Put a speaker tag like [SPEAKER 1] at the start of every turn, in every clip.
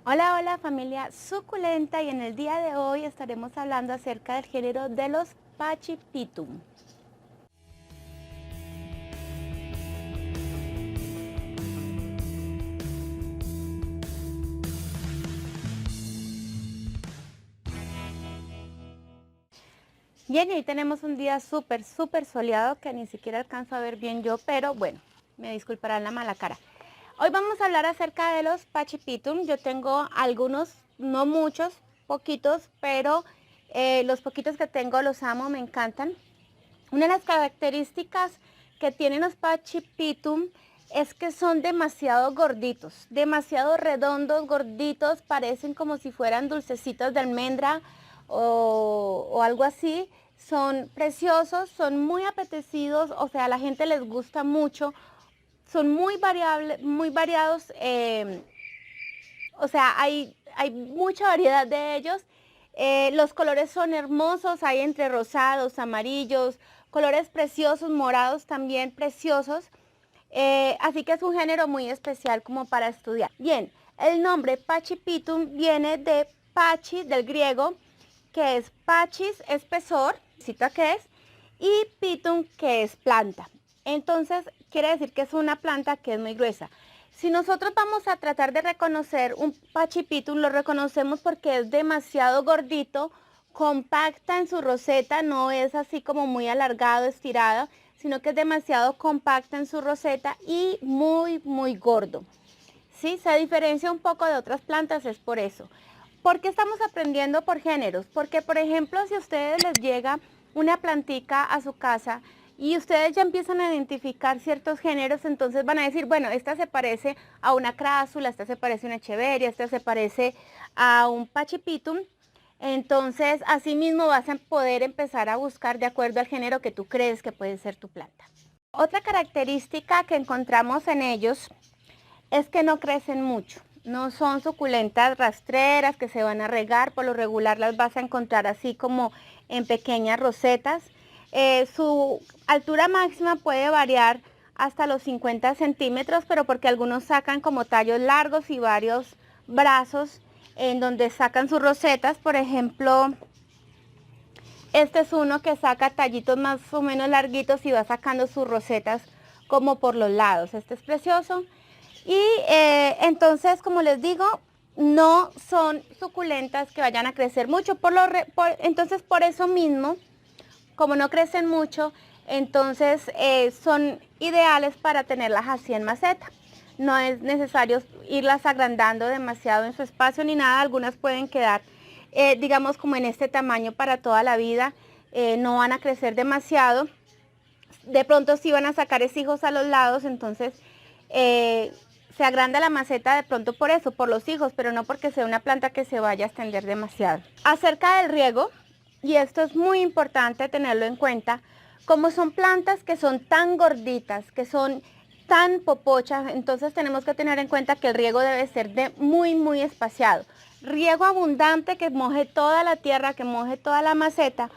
[SPEAKER 1] Hola, hola familia suculenta, y en el día de hoy estaremos hablando acerca del género de los Pachypitum. Bien, y hoy tenemos un día súper soleado que ni siquiera alcanzo a ver bien yo, pero bueno, me disculparán la mala cara. Hoy vamos a hablar acerca de los Pachypitum. Yo tengo algunos, no muchos, poquitos, pero los poquitos que tengo los amo, me encantan. Una de las características que tienen los Pachypitum es que son demasiado gorditos, demasiado redondos, gorditos, parecen como si fueran dulcecitos de almendra o algo así. Son preciosos, son muy apetecidos, o sea, a la gente les gusta mucho, son muy variables, muy variados, o sea, hay mucha variedad de ellos. Los colores son hermosos, hay entre rosados, amarillos, colores preciosos, morados también preciosos. Así que es un género muy especial como para estudiar. Bien, el nombre Pachypitum viene de Pachy, del griego, que es Pachys, espesor, cita que es, y Pitum, que es planta. Entonces, quiere decir que es una planta que es muy gruesa. Si nosotros vamos a tratar de reconocer un Pachypitum, lo reconocemos porque es demasiado gordito, compacta en su roseta, no es así como muy alargado, estirado, sino que es demasiado compacta en su roseta y muy gordo. ¿Sí? Se diferencia un poco de otras plantas, es por eso. ¿Por qué estamos aprendiendo por géneros? Porque, por ejemplo, si a ustedes les llega una plantica a su casa y ustedes ya empiezan a identificar ciertos géneros, entonces van a decir, bueno, esta se parece a una crásula, esta se parece a una echeveria, esta se parece a un Pachypitum. Entonces, así mismo vas a poder empezar a buscar de acuerdo al género que tú crees que puede ser tu planta. Otra característica que encontramos en ellos es que no crecen mucho. No son suculentas rastreras que se van a regar, por lo regular las vas a encontrar así como en pequeñas rosetas. Su altura máxima puede variar hasta los 50 centímetros, pero porque algunos sacan como tallos largos y varios brazos en donde sacan sus rosetas. Por ejemplo, este es uno que saca tallitos más o menos larguitos y va sacando sus rosetas como por los lados. Este es precioso. Y entonces, como les digo, no son suculentas que vayan a crecer mucho. Entonces, por eso mismo, como no crecen mucho, entonces son ideales para tenerlas así en maceta. No es necesario irlas agrandando demasiado en su espacio ni nada. Algunas pueden quedar, digamos, como en este tamaño para toda la vida. No van a crecer demasiado. De pronto sí van a sacar hijos a los lados, entonces se agranda la maceta de pronto por eso, por los hijos, pero no porque sea una planta que se vaya a extender demasiado. Acerca del riego, y esto es muy importante tenerlo en cuenta, como son plantas que son tan gorditas, que son tan popochas, entonces tenemos que tener en cuenta que el riego debe ser muy espaciado. Riego abundante que moje toda la tierra, que moje toda la maceta,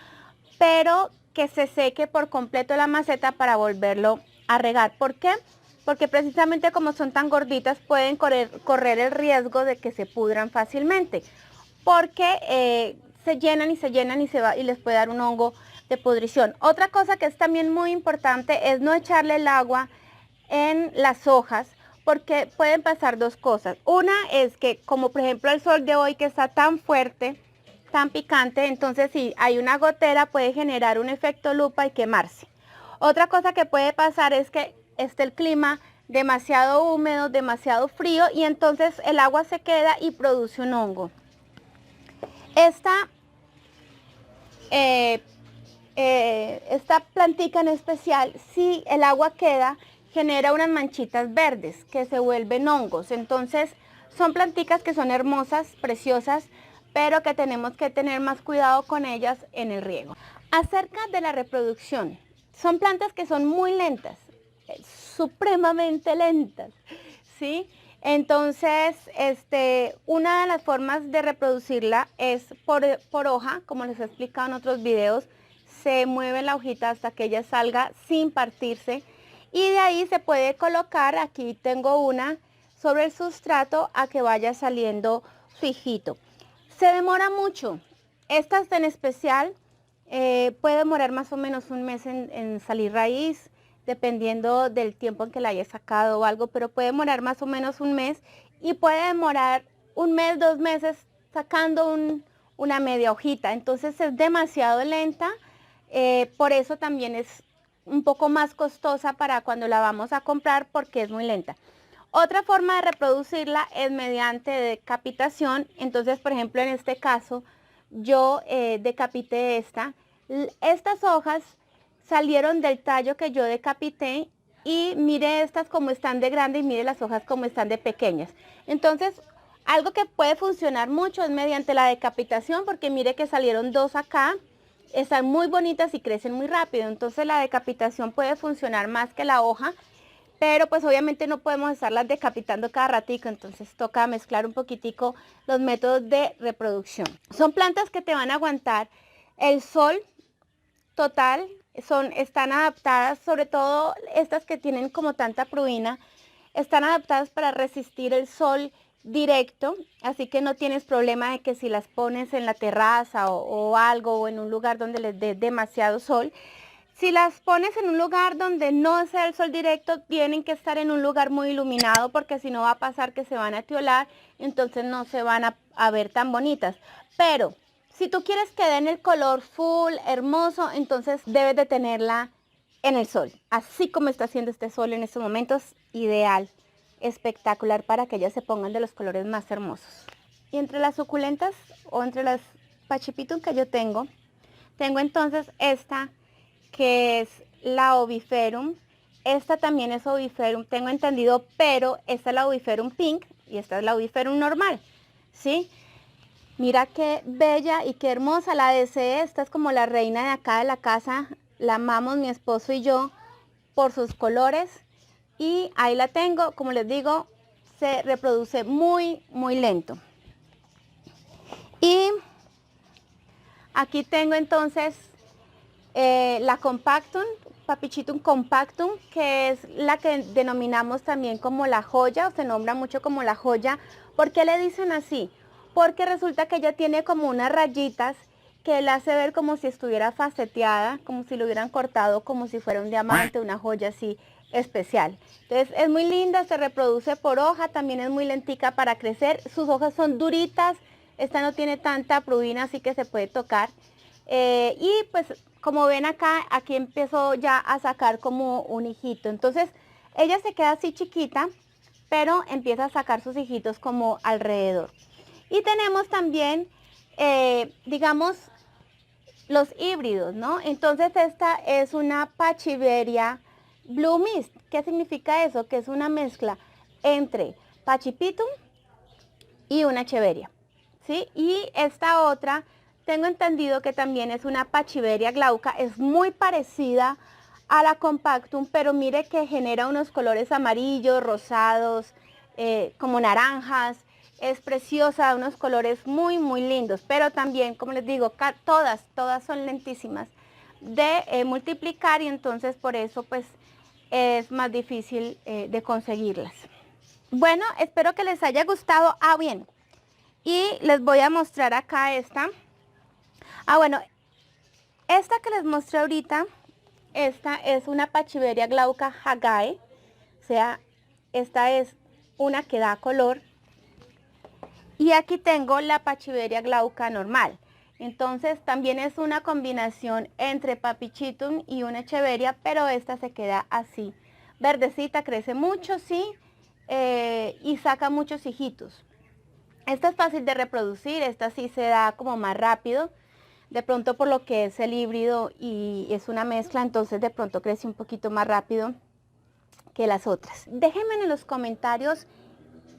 [SPEAKER 1] pero que se seque por completo la maceta para volverlo a regar. ¿Por qué? Porque precisamente como son tan gorditas pueden correr el riesgo de que se pudran fácilmente, porque se llenan y les puede dar un hongo de pudrición. Otra cosa que es también muy importante es no echarle el agua en las hojas, porque pueden pasar dos cosas. Una es que, como por ejemplo el sol de hoy que está tan fuerte, tan picante, entonces si hay una gotera puede generar un efecto lupa y quemarse. Otra cosa que puede pasar es que esté el clima demasiado húmedo, demasiado frío, y entonces el agua se queda y produce un hongo. Eh, esta plantica en especial, si el agua queda, genera unas manchitas verdes que se vuelven hongos. Entonces son planticas que son hermosas, preciosas, pero que tenemos que tener más cuidado con ellas en el riego. Acerca de la reproducción, son plantas que son muy lentas, supremamente lentas, ¿sí? Entonces, una de las formas de reproducirla es por hoja, como les he explicado en otros videos. Se mueve la hojita hasta que ella salga sin partirse, y de ahí se puede colocar, aquí tengo una, sobre el sustrato a que vaya saliendo su hijito. Se demora mucho. Estas en especial puede demorar más o menos un mes en salir raíz, dependiendo del tiempo en que la haya sacado o algo, pero puede demorar más o menos un mes y puede demorar un mes, 2 meses sacando una media hojita. Entonces es demasiado lenta, por eso también es un poco más costosa para cuando la vamos a comprar porque es muy lenta. Otra forma de reproducirla es mediante decapitación. Entonces, por ejemplo, en este caso, yo decapité esta. Estas hojas salieron del tallo que yo decapité y mire estas como están de grande y mire las hojas como están de pequeñas. Entonces, algo que puede funcionar mucho es mediante la decapitación, porque mire que salieron 2 acá, están muy bonitas y crecen muy rápido. Entonces la decapitación puede funcionar más que la hoja, pero pues obviamente no podemos estarlas decapitando cada ratico, entonces toca mezclar un poquitico los métodos de reproducción. Son plantas que te van a aguantar el sol total, están adaptadas, sobre todo estas que tienen como tanta pruina, están adaptadas para resistir el sol directo, así que no tienes problema de que si las pones en la terraza o algo, o en un lugar donde les dé demasiado sol. Si las pones en un lugar donde no sea el sol directo, tienen que estar en un lugar muy iluminado, porque si no va a pasar que se van a tiolar, entonces no se van a ver tan bonitas. Pero si tú quieres que den el color full, hermoso, entonces debes de tenerla en el sol. Así como está haciendo este sol en estos momentos, ideal, espectacular para que ellas se pongan de los colores más hermosos. Y entre las suculentas o entre las Pachipitum que yo tengo entonces esta que es la Oviferum. Esta también es Oviferum, tengo entendido, pero esta es la Oviferum Pink y esta es la Oviferum normal, ¿sí? Mira qué bella y qué hermosa la deseé. Esta es como la reina de acá de la casa. La amamos mi esposo y yo por sus colores. Y ahí la tengo, como les digo, se reproduce muy, muy lento. Y aquí tengo entonces la Compactum, Papichitum Compactum, que es la que denominamos también como la joya, o se nombra mucho como la joya. ¿Por qué le dicen así? Porque resulta que ella tiene como unas rayitas que la hace ver como si estuviera faceteada, como si lo hubieran cortado, como si fuera un diamante, una joya así especial. Entonces es muy linda, se reproduce por hoja, también es muy lentica para crecer, sus hojas son duritas, esta no tiene tanta pruina, así que se puede tocar. Y pues como ven acá, aquí empezó ya a sacar como un hijito. Entonces ella se queda así chiquita, pero empieza a sacar sus hijitos como alrededor. Y tenemos también, digamos, los híbridos, ¿no? Entonces esta es una Pachiveria Blue Mist. ¿Qué significa eso? Que es una mezcla entre Pachipitum y una Echeveria, ¿sí? Y esta otra, tengo entendido que también es una Pachiveria glauca, es muy parecida a la Compactum, pero mire que genera unos colores amarillos, rosados, como naranjas. Es preciosa, unos colores muy, muy lindos, pero también, como les digo, todas son lentísimas de multiplicar, y entonces por eso pues es más difícil de conseguirlas. Bueno, espero que les haya gustado. Bien, y les voy a mostrar acá esta. Bueno, esta que les mostré ahorita, esta es una Pachiveria glauca Hagae, o sea, esta es una que da color. Y aquí tengo la Pachiveria glauca normal. Entonces también es una combinación entre Papichitum y una Echeveria, pero esta se queda así. Verdecita, crece mucho, sí, y saca muchos hijitos. Esta es fácil de reproducir, esta sí se da como más rápido. De pronto por lo que es el híbrido y es una mezcla, entonces de pronto crece un poquito más rápido que las otras. Déjenme en los comentarios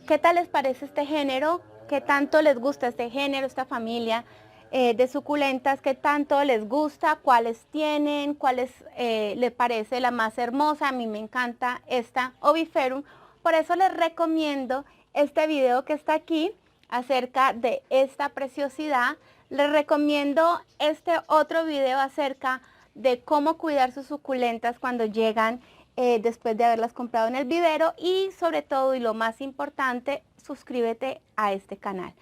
[SPEAKER 1] qué tal les parece este género, qué tanto les gusta este género, esta familia de suculentas, qué tanto les gusta, cuáles tienen, cuáles les parece la más hermosa. A mí me encanta esta Oviferum, por eso les recomiendo este video que está aquí acerca de esta preciosidad. Les recomiendo este otro video acerca de cómo cuidar sus suculentas cuando llegan después de haberlas comprado en el vivero y sobre todo y lo más importante, suscríbete a este canal.